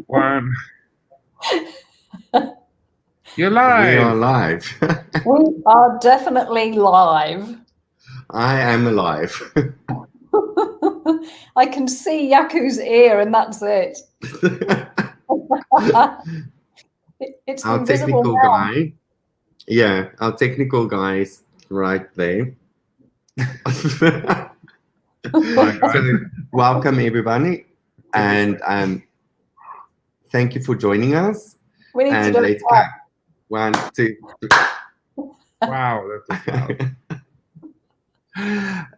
one. You're We are live. live. We are definitely live. I am alive. I can see Yaku's ear, and that's it. It's Our invisible technical now. guy. Yeah, our technical guy is right there. Hi, guys. So, welcome everybody, and thank you for joining us. We need And to do let's that. clap. 1, 2, 3. Wow, that's loud.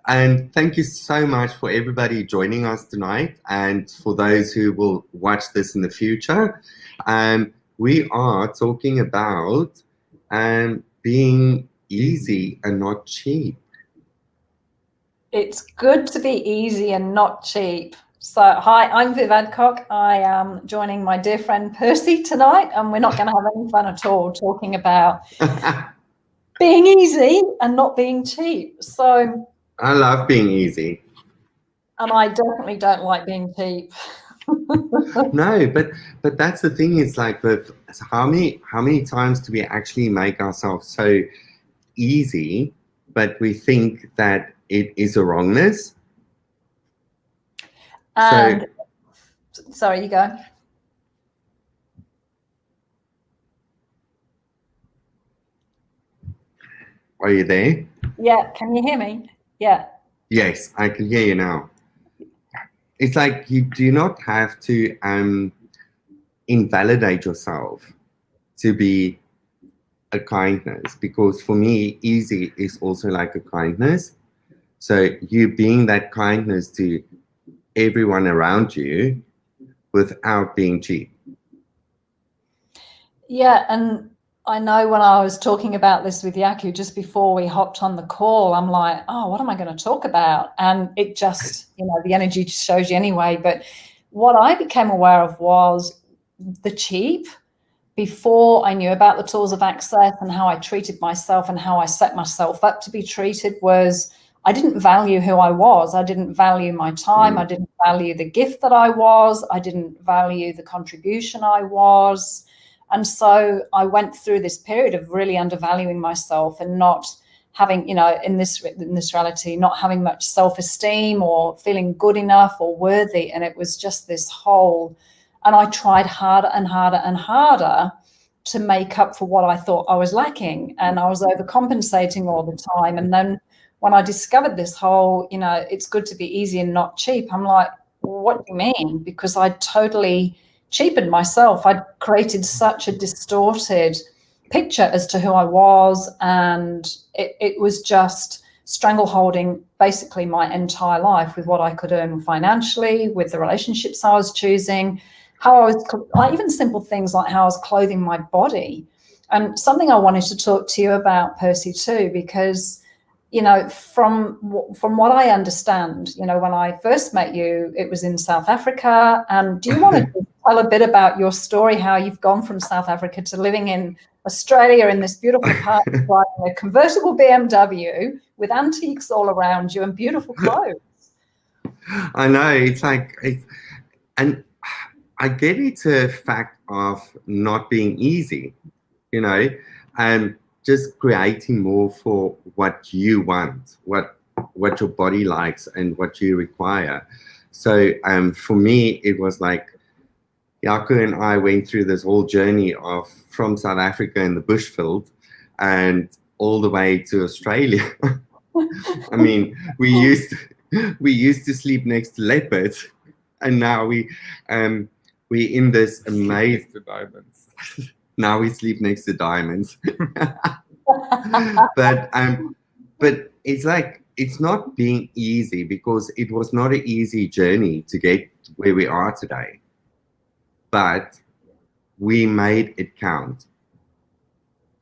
And thank you so much for everybody joining us tonight, and for those who will watch this in the future. We are talking about being easy and not cheap. It's good to be easy and not cheap. So, hi, I'm Viv Adcock. I am joining my dear friend Percy tonight, and we're not going to have any fun at all talking about being easy and not being cheap. So, I love being easy. and I definitely don't like being cheap. No, but that's the thing, is like, with how many times do we actually make ourselves so easy, but we think that it is a wrongness? And sorry, you go. Are you there? Yeah, can you hear me? Yeah. Yes, I can hear you now. It's like you do not have to invalidate yourself to be a kindness, because for me, easy is also like a kindness. So you being that kindness to everyone around you without being cheap. Yeah, and I know when I was talking about this with Yaku just before we hopped on the call, I'm like, oh, what am I going to talk about? And it just, the energy just shows you anyway. But what I became aware of was the cheap. Before I knew about the tools of access and how I treated myself and how I set myself up to be treated, was I didn't value who I was. I didn't value my time. I didn't value the gift that I was. I didn't value the contribution I was. And so I went through this period of really undervaluing myself and not having, in this reality, not having much self-esteem or feeling good enough or worthy. And it was just this whole, and I tried harder and harder and harder to make up for what I thought I was lacking. And I was overcompensating all the time. And then when I discovered this whole, it's good to be easy and not cheap, I'm like, what do you mean? Because I totally cheapened myself. I'd created such a distorted picture as to who I was, and it was just strangleholding basically my entire life with what I could earn financially, with the relationships I was choosing, how I was, even simple things like how I was clothing my body. And something I wanted to talk to you about, Percy, too, because from what I understand, when I first met you, it was in South Africa. And do you want to tell a bit about your story, how you've gone from South Africa to living in Australia in this beautiful apartment, driving a convertible BMW with antiques all around you and beautiful clothes? I know, it's like, and I get it's a fact of not being easy, and just creating more for what you want, what your body likes and what you require. So for me, it was like Yaku and I went through this whole journey of from South Africa in the bushveld and all the way to Australia. I mean, we used to sleep next to leopards, and now we in this amazing diamonds. Now we sleep next to diamonds. But it's like, it's not being easy, because it was not an easy journey to get where we are today. But we made it count,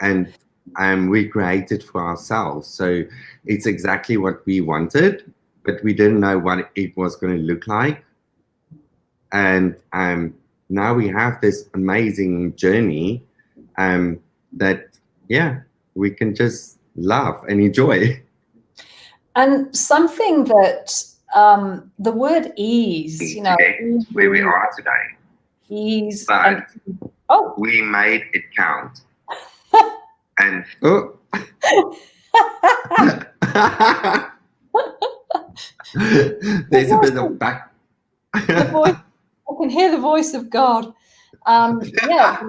and we created for ourselves. So it's exactly what we wanted, but we didn't know what it was going to look like. And now we have this amazing journey that, we can just love and enjoy. And something that the word ease, where we are today. ease, But and oh, we made it count. And oh. There's a bit of back. the voice. I can hear the voice of God. Yeah,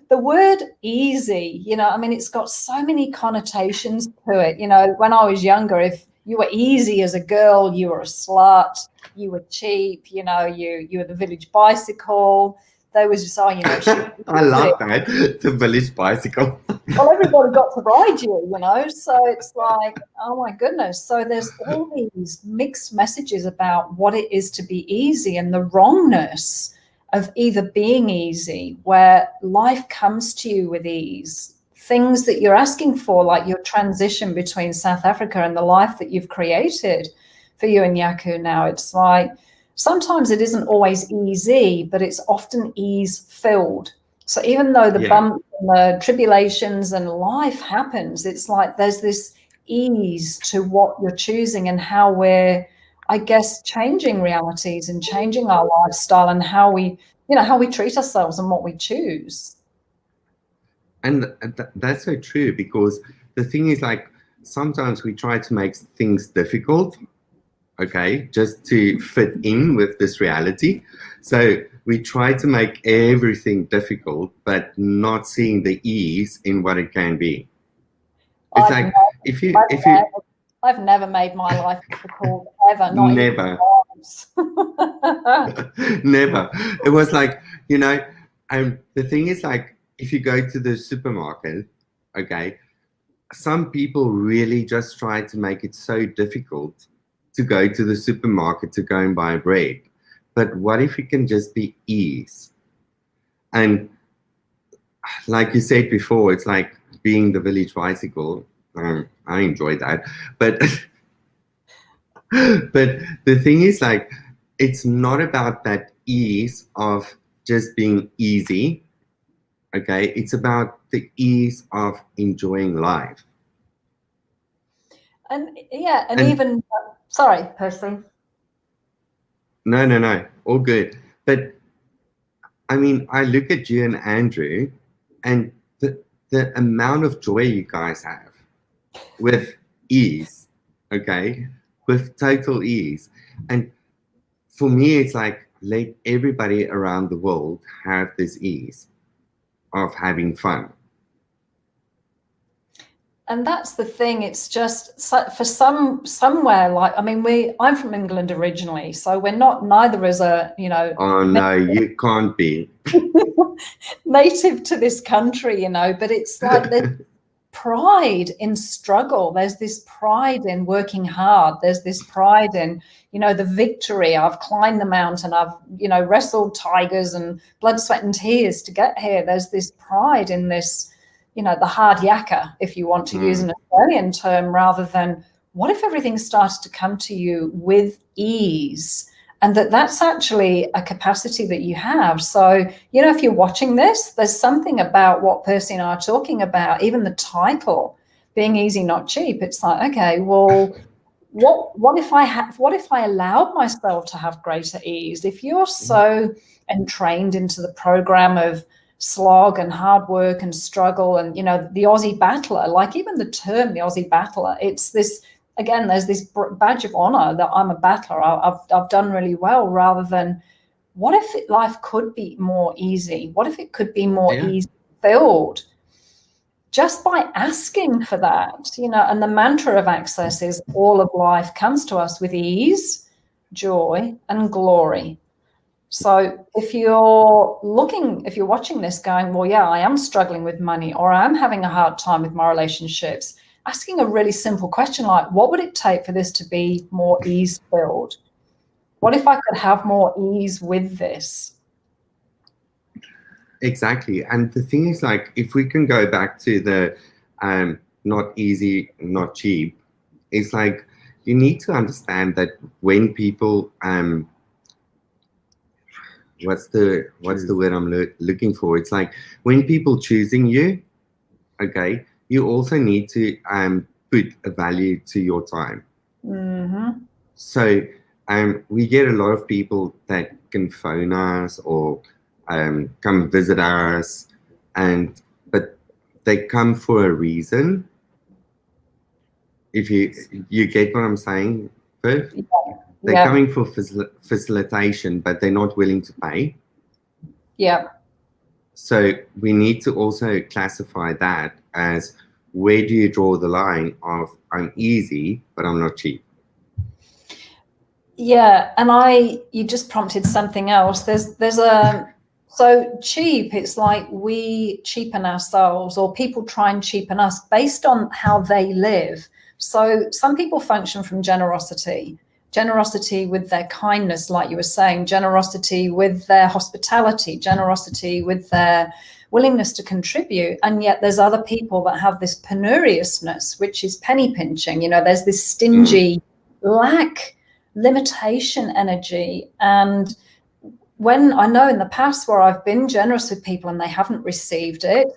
the word easy, you know, I mean, it's got so many connotations to it. You know, when I was younger, if you were easy as a girl, you were a slut, you were cheap, you know, you were the village bicycle. They was just, oh, you know, I love that, the village bicycle. well, everybody got to ride you, you know, so it's like, oh my goodness. So there's all these mixed messages about what it is to be easy and the wrongness of either being easy, where life comes to you with ease, things that you're asking for, like your transition between South Africa and the life that you've created for you and Yaku now. It's like sometimes it isn't always easy, but it's often ease filled. So even though the bumps and the tribulations and life happens, it's like there's this ease to what you're choosing and how we're, I guess, changing realities and changing our lifestyle and how we, you know, how we treat ourselves and what we choose. And that's so true, because the thing is, like, sometimes we try to make things difficult, okay, just to fit in with this reality. So we try to make everything difficult, but not seeing the ease in what it can be. It's like, if you I've never made my life difficult, ever. Not never. Never. It was like, you know, the thing is, like, if you go to the supermarket, okay, some people really just try to make it so difficult to go to the supermarket to go and buy bread. But what if it can just be ease? And like you said before, it's like being the village bicycle. I enjoy that. But but the thing is, like, it's not about that ease of just being easy. Okay, it's about the ease of enjoying life. And yeah, and even sorry, Percy. No, all good. But I mean, I look at you and Andrew, and the amount of joy you guys have with ease, okay, with total ease. And for me, it's like, let everybody around the world have this ease of having fun. And that's the thing. It's just for somewhere, like, I mean, I'm from England originally, so we're not, neither is a, you know. Oh no, you can't be native to this country, you know, but it's like there's pride in struggle. There's this pride in working hard. There's this pride in, you know, the victory. I've climbed the mountain. I've, you know, wrestled tigers and blood, sweat and tears to get here. There's this pride in this, you know, the hard yakka, if you want to use an Australian term, rather than what if everything started to come to you with ease, and that's actually a capacity that you have. So, you know, if you're watching this, there's something about what Percy and I are talking about, even the title, being easy, not cheap. It's like, okay, well, what if I allowed myself to have greater ease? If you're so entrained into the program of slog and hard work and struggle and, you know, the Aussie battler, like even the term, the Aussie battler, it's this, again, there's this badge of honor that I'm a battler. I've done really well, rather than what if life could be more easy? What if it could be more ease filled? Just by asking for that, you know, and the mantra of Access is all of life comes to us with ease, joy, and glory. So if you're watching this going, well, yeah, I am struggling with money, or I'm having a hard time with my relationships, asking a really simple question like, what would it take for this to be more ease filled? What if I could have more ease with this? Exactly. And the thing is, like, if we can go back to the not easy, not cheap, it's like, you need to understand that when people what's the word I'm looking for? It's like, when people choosing you, okay, you also need to put a value to your time. So we get a lot of people that can phone us or come visit us, but they come for a reason. If you get what I'm saying, Viv? They're Yeah. coming for facilitation, but they're not willing to pay. Yeah. So we need to also classify that as, where do you draw the line of, I'm easy, but I'm not cheap? Yeah, and you just prompted something else. There's a, so cheap, it's like we cheapen ourselves, or people try and cheapen us based on how they live. So some people function from generosity with their kindness, like you were saying, generosity with their hospitality, generosity with their willingness to contribute. And yet there's other people that have this penuriousness, which is penny pinching. You know, there's this stingy lack, limitation energy. And when I know in the past where I've been generous with people and they haven't received it,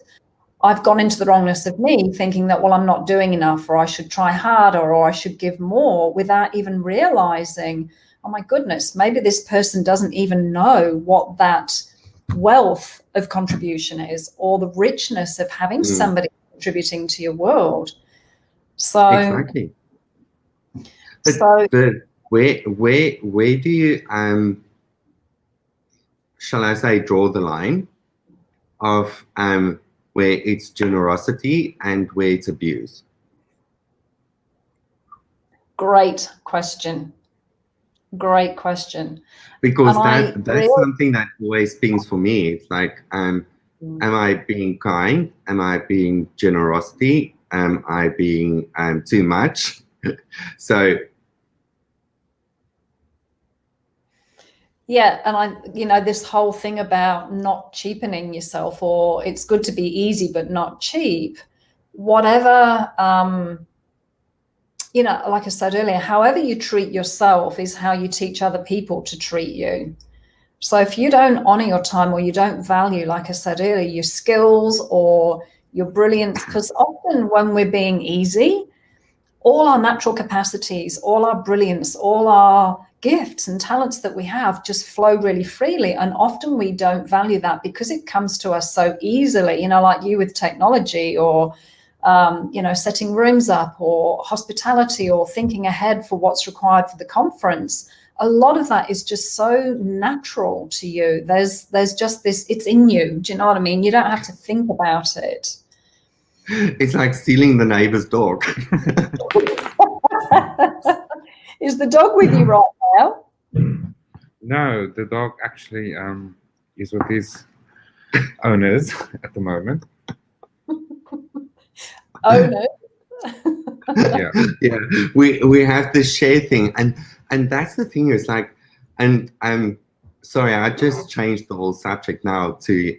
I've gone into the wrongness of me thinking that, well, I'm not doing enough, or I should try harder, or I should give more, without even realizing, oh my goodness, maybe this person doesn't even know what that wealth of contribution is, or the richness of having somebody contributing to your world. So exactly. But where do you shall I say, draw the line of where it's generosity and where it's abuse? Great question. Great question. Because that's something that always pings for me. It's like, am I being kind? Am I being generosity? Am I being too much? So yeah, and this whole thing about not cheapening yourself, or it's good to be easy but not cheap, whatever, like I said earlier, however you treat yourself is how you teach other people to treat you. So if you don't honor your time, or you don't value, like I said earlier, your skills or your brilliance, because often when we're being easy, all our natural capacities, all our brilliance, all our gifts and talents that we have just flow really freely. And often we don't value that because it comes to us so easily, like you with technology, or, setting rooms up, or hospitality, or thinking ahead for what's required for the conference. A lot of that is just so natural to you. There's just this, it's in you. Do you know what I mean? You don't have to think about it. It's like stealing the neighbor's dog. Is the dog with you right now? No, the dog actually is with his owners at the moment. Owners? Yeah. Yeah. We have this share thing, and that's the thing, is like, and sorry, I just changed the whole subject now to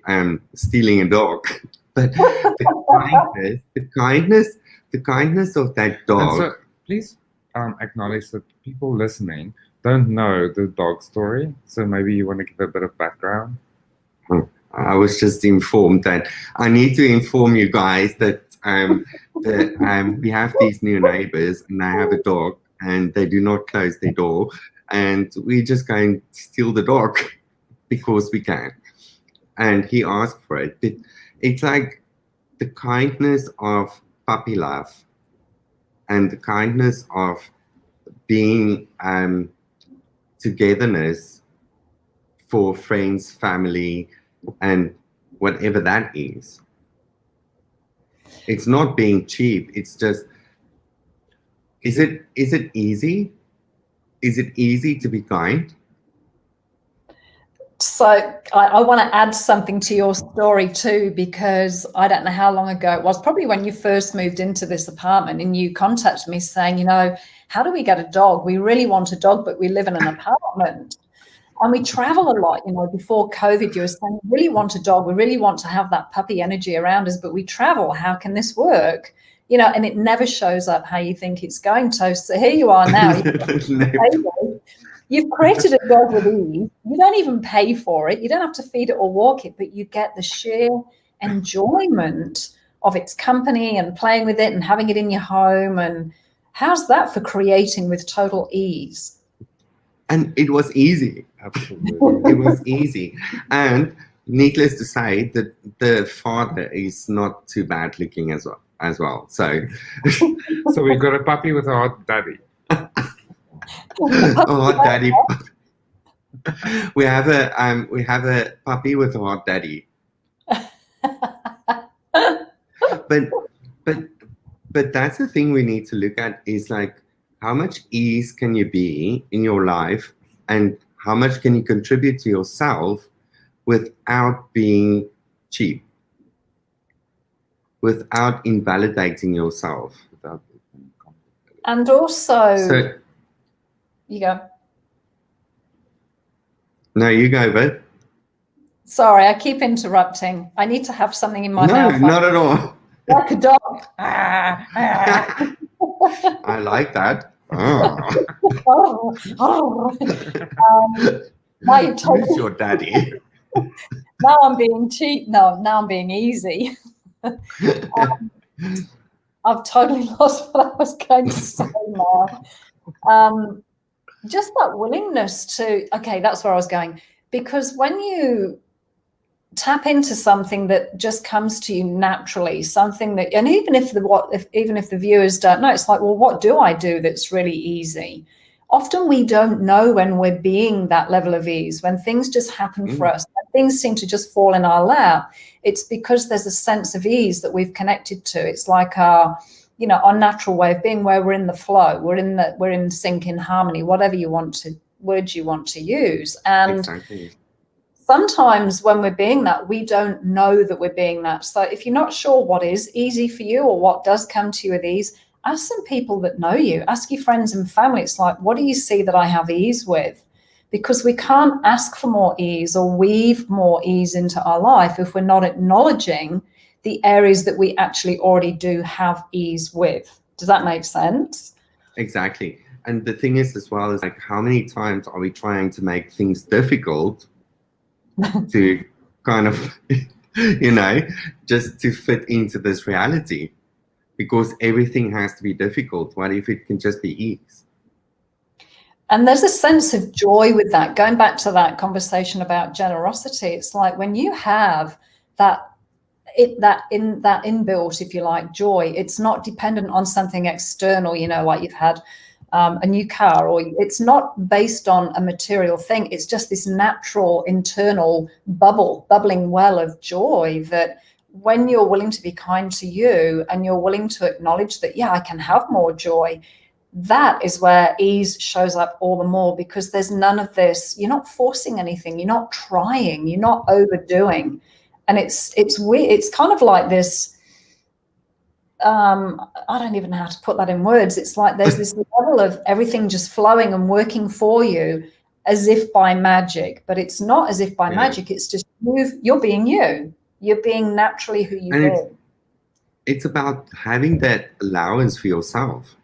stealing a dog. But the kindness of that dog. And so please acknowledge that people listening don't know the dog story. So maybe you want to give a bit of background. I was just informed that I need to inform you guys that we have these new neighbors, and they have a dog, and they do not close their door, and we just go and steal the dog because we can. And he asked for it. It's like the kindness of puppy love, and the kindness of being togetherness for friends, family, and whatever that is. It's not being cheap. It's just, is it easy? Is it easy to be kind? So I want to add something to your story too, because I don't know how long ago it was, probably when you first moved into this apartment, and you contacted me saying, how do we get a dog? We really want a dog, but we live in an apartment and we travel a lot. Before COVID, you were saying, we really want a dog. We really want to have that puppy energy around us, but we travel. How can this work? And it never shows up how you think it's going to. So here you are now. You've created a dog with ease. You don't even pay for it. You don't have to feed it or walk it, but you get the sheer enjoyment of its company and playing with it and having it in your home. And how's that for creating with total ease? And it was easy. Absolutely. It was easy. And needless to say, that the father is not too bad looking as well. So, So we got a puppy with a hot daddy. oh, hot daddy. we have a puppy with a hot daddy. but but that's the thing we need to look at, is like, how much ease can you be in your life, and how much can you contribute to yourself without being cheap, without invalidating yourself. And also, So, you go. no, you go, Beth. Sorry, I keep interrupting. I need to have something in my mouth. No, not at all. Like a dog. I like that. Oh. Who's your daddy? Now I'm being cheap. No, now I'm being easy. I've totally lost what I was going to say now. Just that willingness to, okay, that's where I was going. Because when you tap into something that just comes to you naturally, something that, and even if the viewers don't know, it's like, well, what do I do that's really easy? Often we don't know when we're being that level of ease, when things just happen for us, when things seem to just fall in our lap. It's because there's a sense of ease that we've connected to. It's like our natural way of being, where we're in the flow, we're in sync, in harmony, whatever words you want to use. And exactly. Sometimes when we're being that, we don't know that we're being that. So if you're not sure what is easy for you or what does come to you with ease, ask some people that know you, ask your friends and family. It's like, what do you see that I have ease with? Because we can't ask for more ease or weave more ease into our life if we're not acknowledging the areas that we actually already do have ease with. Does that make sense? Exactly. And the thing is as well, is like, how many times are we trying to make things difficult to kind of, just to fit into this reality? Because everything has to be difficult. What if it can just be ease? And there's a sense of joy with that. Going back to that conversation about generosity, it's like when you have that inbuilt, if you like, joy, it's not dependent on something external, like you've had a new car, or it's not based on a material thing. It's just this natural internal bubbling well of joy that when you're willing to be kind to you and you're willing to acknowledge that, yeah, I can have more joy, that is where ease shows up all the more, because there's none of this. You're not forcing anything. You're not trying. You're not overdoing. And it's weird. It's kind of like this. I don't even know how to put that in words. It's like there's this level of everything just flowing and working for you as if by magic, but it's not as if by magic. It's just you're being you. You're being naturally who you are. It's about having that allowance for yourself.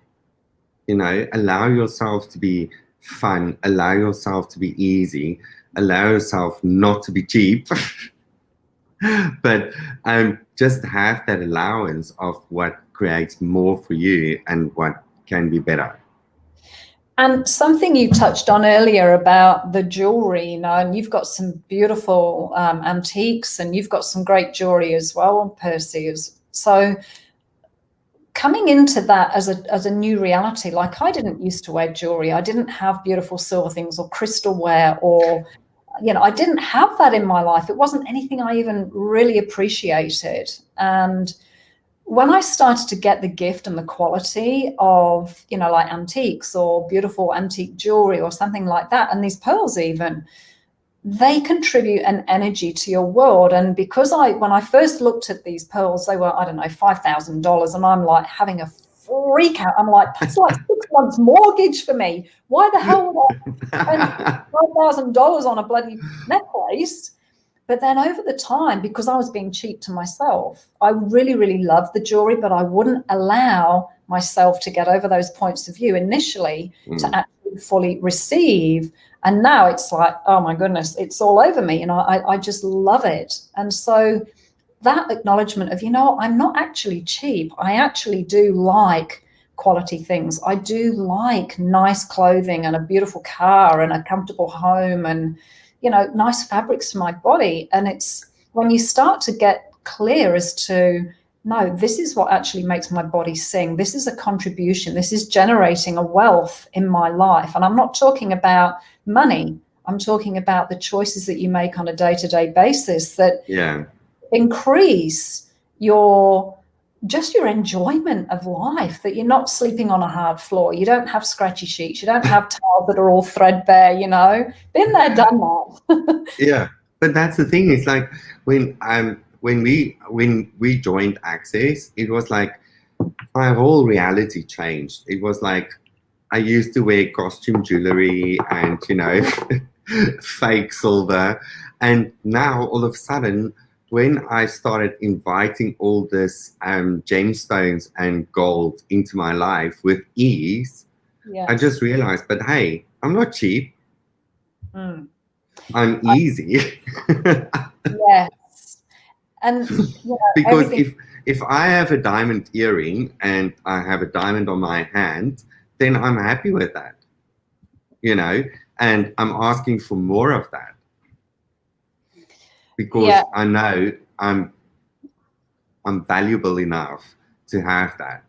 Allow yourself to be fun, allow yourself to be easy, allow yourself not to be cheap. But just have that allowance of what creates more for you and what can be better. And something you touched on earlier about the jewelry, and you've got some beautiful antiques, and you've got some great jewelry as well, Percy. So coming into that as a new reality, like I didn't used to wear jewelry. I didn't have beautiful silver things or crystal wear, or I didn't have that in my life. It wasn't anything I even really appreciated. And when I started to get the gift and the quality of, like antiques or beautiful antique jewelry or something like that, and these pearls even, they contribute an energy to your world. And because when I first looked at these pearls, they were, I don't know, $5,000. And I'm like having a freak out. I'm like, that's like 6 months mortgage for me. Why the hell would I spend $5,000 on a bloody necklace? But then over the time, because I was being cheap to myself, I really, really loved the jewelry, but I wouldn't allow myself to get over those points of view initially to actually fully receive. And now it's like, oh my goodness, it's all over me. I just love it. And so that acknowledgement of, I'm not actually cheap. I actually do like quality things. I do like nice clothing and a beautiful car and a comfortable home and, nice fabrics for my body. And it's when you start to get clear as to, no, this is what actually makes my body sing. This is a contribution. This is generating a wealth in my life. And I'm not talking about money. I'm talking about the choices that you make on a day-to-day basis that increase your enjoyment of life, that you're not sleeping on a hard floor. You don't have scratchy sheets. You don't have towels that are all threadbare, Been there, done that. Yeah. But that's the thing. It's like when we joined Access, it was like my whole reality changed. It was like I used to wear costume jewelry and, fake silver. And now all of a sudden, when I started inviting all this gemstones and gold into my life with ease, I just realized, but hey, I'm not cheap. I'm easy. Yes. And because if I have a diamond earring and I have a diamond on my hand, then I'm happy with that. And I'm asking for more of that. Because I know I'm valuable enough to have that.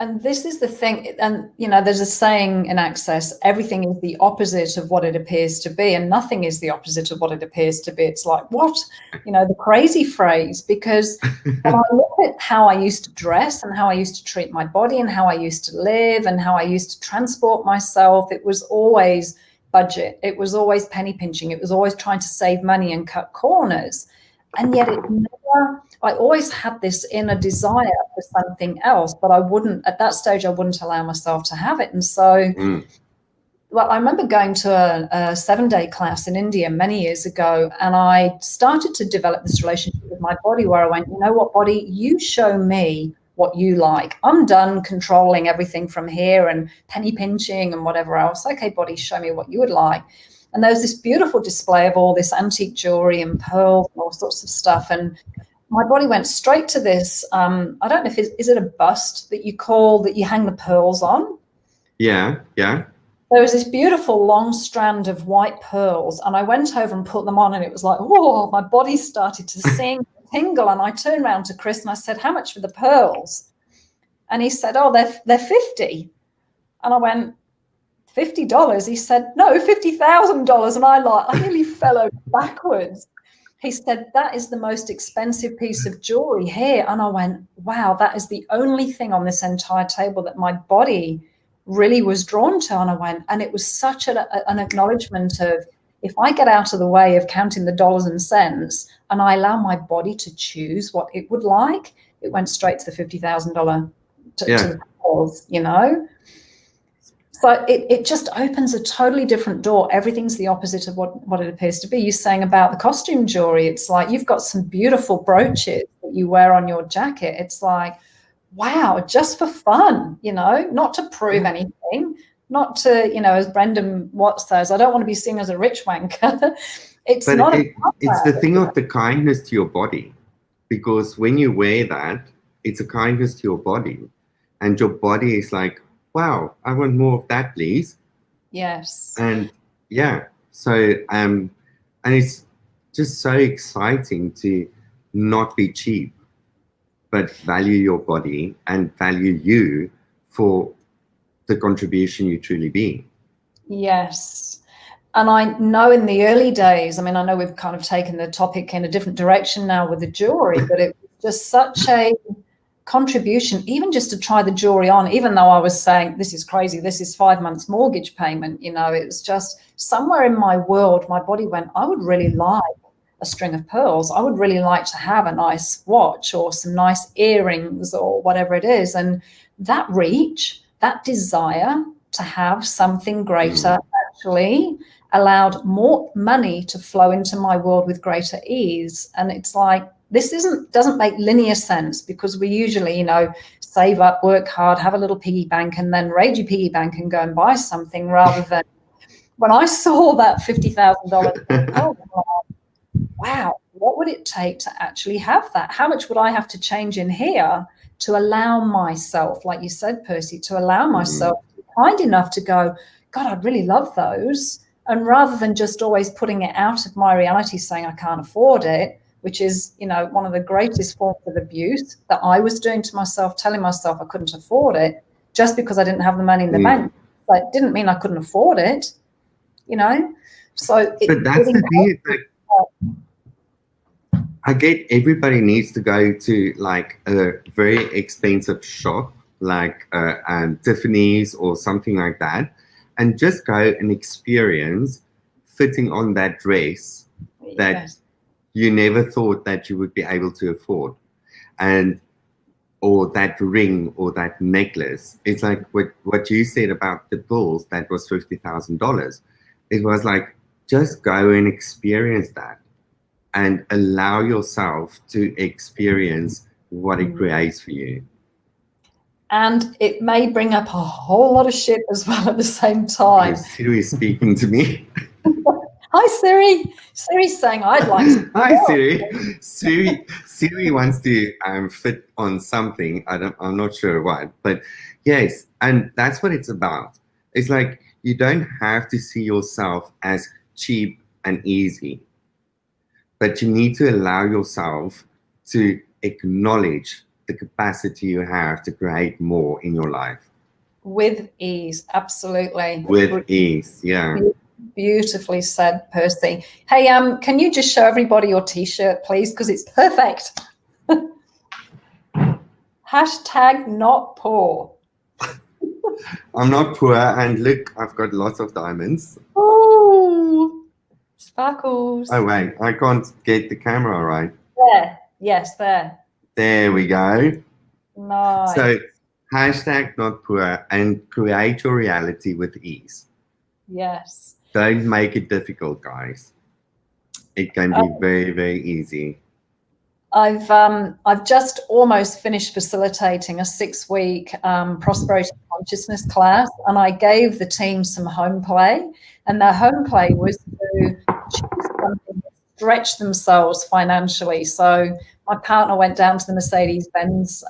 And this is the thing, and there's a saying in Access, everything is the opposite of what it appears to be, and nothing is the opposite of what it appears to be. It's like, what? The crazy phrase, because when I look at how I used to dress and how I used to treat my body and how I used to live and how I used to transport myself, it was always budget. It was always penny pinching. It was always trying to save money and cut corners. And yet I always had this inner desire for something else, but at that stage, I wouldn't allow myself to have it. And so, I remember going to a 7-day class in India many years ago, and I started to develop this relationship with my body where I went, you know what, body, you show me what you like. I'm done controlling everything from here and penny pinching and whatever else. Okay, body, show me what you would like. And there was this beautiful display of all this antique jewelry and pearls and all sorts of stuff. And my body went straight to this. I don't know if is it a bust that you hang the pearls on? Yeah. There was this beautiful long strand of white pearls, and I went over and put them on, and it was like, whoa, my body started to sing, tingle. And I turned around to Chris and I said, how much for the pearls? And he said, oh, they're $50. And I went, $50? He said, no, $50,000. And I nearly fell over backwards. He said, that is the most expensive piece of jewelry here. And I went, wow, that is the only thing on this entire table that my body really was drawn to. And I went, and it was such an acknowledgement of, if I get out of the way of counting the dollars and cents and I allow my body to choose what it would like, it went straight to the $50,000 to the pearls, So it just opens a totally different door. Everything's the opposite of what it appears to be. You're saying about the costume jewelry, it's like you've got some beautiful brooches that you wear on your jacket. It's like, wow, just for fun, not to prove anything, not to, as Brendan Watts says, I don't want to be seen as a rich wanker. It's the thing of the kindness to your body, because when you wear that, it's a kindness to your body, and your body is like, wow, I want more of that, please. Yes. And so and it's just so exciting to not be cheap, but value your body and value you for the contribution you truly be. Yes. And I know in the early days, I know we've kind of taken the topic in a different direction now with the jewelry, but it was just such a contribution, even just to try the jewelry on, even though I was saying, this is crazy, this is 5 months mortgage payment, it was just somewhere in my world, my body went, I would really like a string of pearls. I would really like to have a nice watch or some nice earrings or whatever it is. And that reach, that desire to have something greater actually allowed more money to flow into my world with greater ease. And it's like, this doesn't make linear sense, because we usually, save up, work hard, have a little piggy bank, and then raid your piggy bank and go and buy something, rather than when I saw that $50,000, wow, what would it take to actually have that? How much would I have to change in here to allow myself, like you said, Percy, to allow myself to be kind enough to go, God, I'd really love those. And rather than just always putting it out of my reality saying I can't afford it, which is, you know, one of the greatest forms of abuse that I was doing to myself, telling myself I couldn't afford it just because I didn't have the money in the bank. But it didn't mean I couldn't afford it, you know. So but that's the thing. Like, I get everybody needs to go to like a very expensive shop, like Tiffany's or something like that, and just go and experience fitting on that dress that Yes. you never thought that you would be able to afford, and or that ring or that necklace. It's like what you said about the bills, that was $50,000. It was like, just go and experience that and allow yourself to experience what it creates for you. And it may bring up a whole lot of shit as well at the same time. Siri is speaking to me. Hi, Siri. Siri's saying I'd like to. Hi, Siri. Siri wants to fit on something. I'm not sure what, but yes, and that's what it's about. It's like, you don't have to see yourself as cheap and easy, but you need to allow yourself to acknowledge the capacity you have to create more in your life. With ease, absolutely. With ease, yeah. Beautifully said, Percy. Hey, can you just show everybody your T-shirt, please? Because it's perfect. Hashtag not poor. I'm not poor, and look, I've got lots of diamonds. Oh, sparkles. Oh, wait, I can't get the camera right. There. Yes, there. There we go. Nice. So, hashtag not poor, and create your reality with ease. Yes. Don't make it difficult, guys. It can be very, very easy. I've just almost finished facilitating a 6-week prosperity consciousness class, and I gave the team some home play, and their home play was to choose something that stretch themselves financially. So my partner went down to the Mercedes-Benz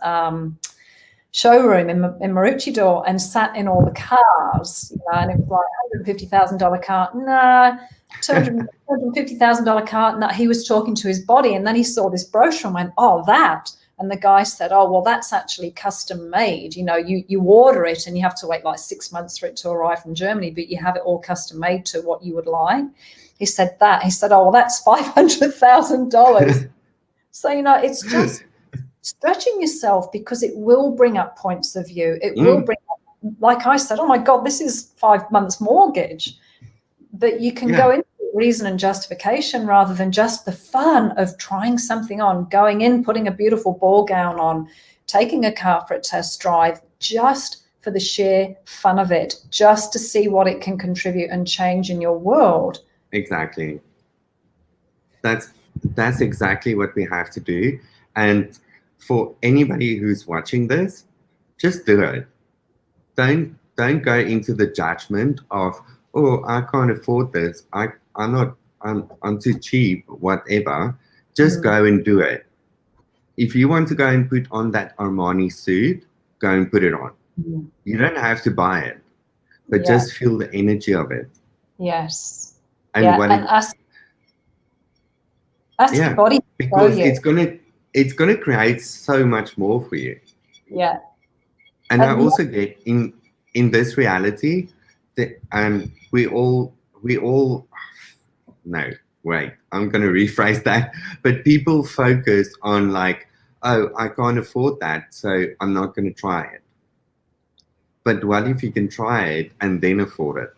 showroom in Maroochydore and sat in all the cars, you know, and it was like $150,000 car, nah, $250,000 car, nah. He was talking to his body, and then he saw this brochure and went, oh, that. And the guy said, oh, well, that's actually custom made. You know, you order it and you have to wait like 6 months for it to arrive from Germany, but you have it all custom made to what you would like. He said that. He said, oh, well, that's $500,000. So, you know, it's just stretching yourself, because it will bring up points of view. It will bring up, like I said, oh my God, this is 5 months mortgage. But you can go into reason and justification rather than just the fun of trying something on, going in, putting a beautiful ball gown on, taking a car for a test drive, just for the sheer fun of it, just to see what it can contribute and change in your world. Exactly. That's exactly what we have to do. And for anybody who's watching this, just do it. Don't go into the judgment of, oh, I can't afford this. I'm too cheap, whatever. Just go and do it. If you want to go and put on that Armani suit, go and put it on. You don't have to buy it, but just feel the energy of it. Yes. And ask your body, because it's gonna create so much more for you. Yeah. And I also get in this reality that we all no, wait, I'm gonna rephrase that. But people focus on like, oh, I can't afford that, so I'm not gonna try it. But what if you can try it and then afford it?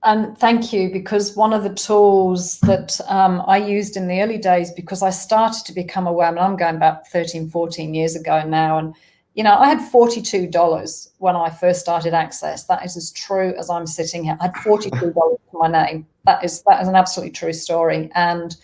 And thank you, because one of the tools that I used in the early days, because I started to become aware, and I'm going back 13, 14 years ago now, and, you know, I had $42 when I first started Access. That is as true as I'm sitting here. I had $42 to my name. That is an absolutely true story. And,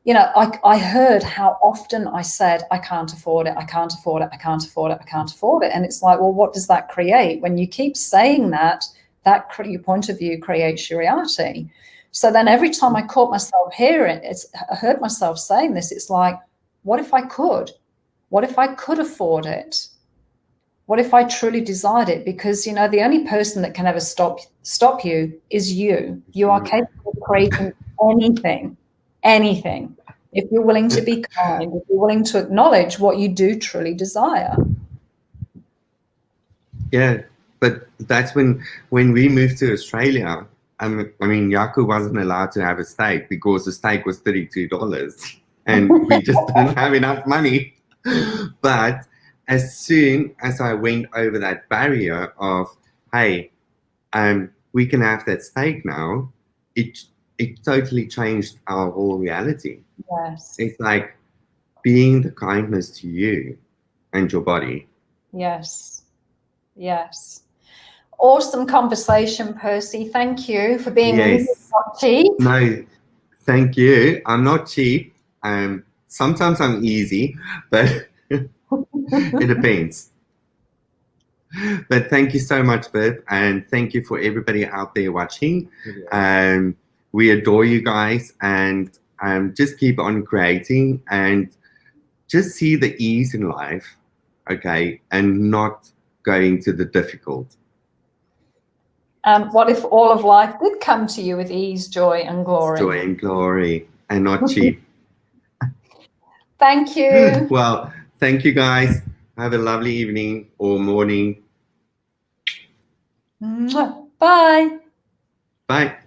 you know, I heard how often I said, I can't afford it, I can't afford it, I can't afford it, I can't afford it. And it's like, well, what does that create? When you keep saying that your point of view creates your reality. So then every time I caught myself hearing it, I heard myself saying this, it's like, what if I could? What if I could afford it? What if I truly desired it? Because, you know, the only person that can ever stop you is you. You are capable of creating anything. If you're willing to be kind, if you're willing to acknowledge what you do truly desire. Yeah, but that's when we moved to Australia. I mean, Yaku wasn't allowed to have a steak because the steak was $32, and we just didn't have enough money. But as soon as I went over that barrier of, hey, we can have that steak now, it totally changed our whole reality. Yes. It's like being the kindness to you and your body. Yes. Yes. Awesome conversation, Percy. Thank you for being Yes. not cheap. No, thank you. I'm not cheap. Sometimes I'm easy, but it depends. But thank you so much, Viv, and thank you for everybody out there watching. We adore you guys, and just keep on creating and just see the ease in life, okay, and not going to the difficult. What if all of life did come to you with ease, joy, and glory? Joy and glory, and not cheap. Thank you. Well, thank you guys. Have a lovely evening or morning. Bye. Bye.